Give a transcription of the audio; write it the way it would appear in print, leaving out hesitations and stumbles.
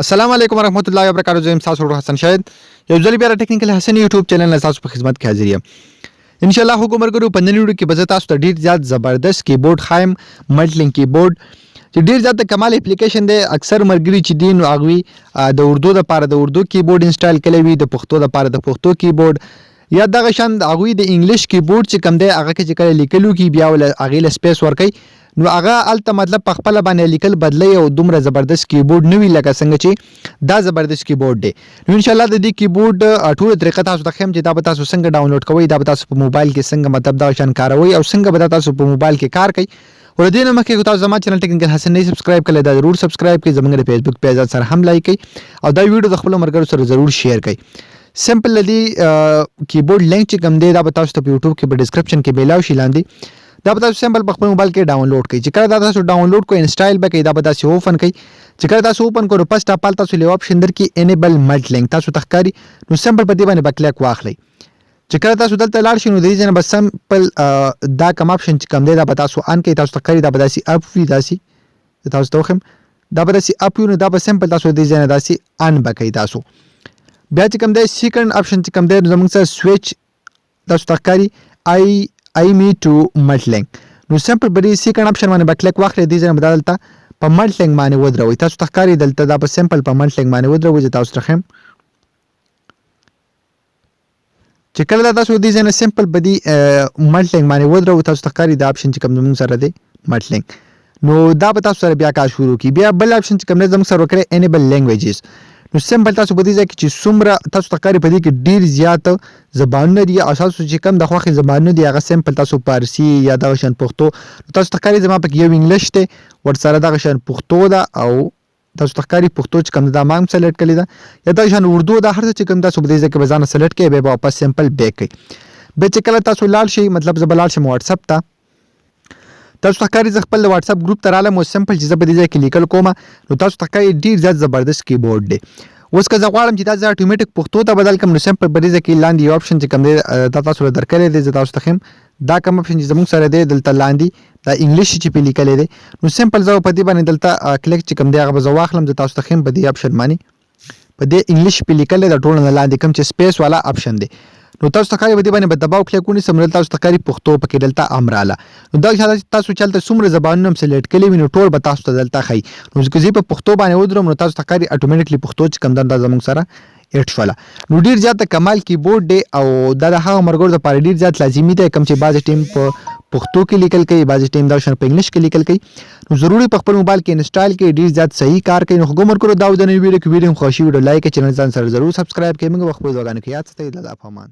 السلام علیکم ورحمۃ اللہ وبرکاتہ. زه تاسو ورو حسن شاهد یو ځل بیا ټیکنیکل حسن یوټیوب چینل تاسو په خدمت کې حاضر یم. ان شاء الله حکم ورکړو په نن ویډیو کې به تاسو ته ډیر زیات زبردست کیبورډ خایم ملټلینګ کیبورډ چې ډیر زیات کمال اپلیکیشن دی. اکثر مرګري چې دین او اغوي د اردو لپاره د اردو کیبورډ انسټال کړی وي, د پښتو لپاره د پښتو کیبورډ یا دغه شان اغوي د انګلیش کیبورډ چې کم دی هغه کې چې کله لیکلو کې بیا ول اغه له سپیس ورکي نو هغه الته مطلب په خپل باندې لیکل بدلی او دومره زبردست کیبورډ نوی لکه څنګه چې دا زبردست کیبورډ دی. نو ان شاء الله د دې کیبورډ ټول طریقه تاسو ته خیم چې دا به تاسو څنګه ډاونلوډ کوئ, دا به تاسو په موبایل کې څنګه مطلب دا شان کاروي او څنګه به تاسو په موبایل کې کار کوي. ور دې نه مخکې تاسو زما چینل ټیکنیکل حسن نه سبسکرایب کړئ, دا ضرور سبسکرایب کړئ, زموږ د فیسبوک پیج سره هم لایک کړئ او دا ویډیو د خپل مرګرو سره ضرور شیر کړئ. سمپل دی کیبورډ لینک چې کوم دی دا به تاسو ته په یوټیوب کې په ډسکرپشن کې بیلاو شي لاندې, دا به تاسو سمپل په خپل موبایل کې ډاونلوډ کړئ. چې کله دا تاسو ډاونلوډ کوئ انسټال به کوئ, دا به تاسو اوپن کړئ. چې کله تاسو اوپن کړئ پس ټاپال تاسو له آپشن درکې انیبل ملټلینګ تاسو تخکاری نو سمپل په دې باندې بکلیک واخلئ. چې کله تاسو دلته لاړ شئ نو د دې ځای نه به سمپل دا کوم آپشن چې کوم دی دا به تاسو ان کړئ. تاسو تخکاری دا به داسې اپ وي, داسې تاسو ته وښیم دا به داسې اپ وي نو دا به سمپل تاسو د دې ځای نه داسې ان به کوئ. تاسو بیا چې کوم دی سیکنډ آپشن چې کوم دی زموږ سره سویچ تاسو تخکاری آی می ټو ملټلینګ نو سمپل بری سیکنډ آپشن باندې بکلیک واخلئ. دې ځای نه بدلته په ملټلینګ باندې ودروي. تاسو تخکاری دلته دا په سمپل په ملټلینګ باندې ودروي. چې تاسو تخم چې کله دا تاسو دې ځای نه سمپل بدی ملټلینګ باندې ودروي تاسو تخکاری دا آپشن چې کوم زموږ سره دی ملټلینګ نو دا به تاسو سره بیا کار شروع کی. بیا بل آپشن چې کوم زموږ سره وکړي انیبل لینګویجز نو سمپل تاسو په دې ځای کې چې څومره تاسو تخکاری په دې کې ډیر زیات زبانونه دي او تاسو چې کوم د خوښي زبانونه دي هغه سمپل تاسو فارسی یا دغه شان پښتو تاسو تخکاری زما په یو انګلیش ته ور سره دغه شان پښتو دا او تاسو تخکاری پښتو چې کوم دا مام سلیکټ کړی دا یا دغه شان اردو دا هر څه چې کوم تاسو په دې ځای کې بزانه سلیکټ کړئ به واپس سمپل بیک کړئ. به چې کله تاسو لاړ شئ مطلب زبلال شم واتس اپ ته تاسو تخکاری ز خپل واتس اپ ګروپ ته رالم او سمپل چې زبر دې ځای کې لیکل کوم نو تاسو تخکاری ډیر زیات زبردست کیبورډ دی. اوس که زه غواړم چې دا زه اتوماتیک پښتو ته بدل کړم نو سمپل په دې ځای کې لاندې یو آپشن چې کوم دی دا تاسو له درکړی دی زه تاسو ته ښیم دا کوم آپشن چې زموږ سره دی دلته لاندې دا انګلیش چې پې لیکلی دی نو سمپل زه په دې باندې دلته کلیک چې کوم دی هغه به زه واخلم. زه تاسو ته ښیم په دې آپشن باندې په دې انګلیش پې لیکلی د ټولو نه لاندې کوم چې سپیس والا آپشن دی نو تاسو تخکاری په دې باندې به دباو کلیک ونیسم نو تاسو تخکاری پښتو پکې دلته امراله نو دا تاسو چلته څومره زبانونه هم سلیکټ کړي وي نو ټول به تاسو ته دلته ښایي. نو که زه په پښتو باندې ودرم نو تاسو تخکاری اتوماتیکلی پښتو چې کوم دا زموږ سره ایډ شوله. نو ډیر زیات کمال کیبورډ دی او دا د هغه مرګرو لپاره ډیر زیات لازمي دی کوم چې بعضې ټیم په پښتو کې لیکل کوي بعضې ټیم دا شان په انګلیش کې لیکل کوي نو ضروري په خپل موبایل کې انسټال کړئ. ډیر زیات صحیح کار کوي. نو حکم ورکړو دا د نوي ویډیو کې ویډیو خوښي ویډیو لایک کړئ, چینل ځان سره ضرور سبسکرایب کړئ. موږ په خپل ځوګانو کې یاد ساتئ. الله پامان.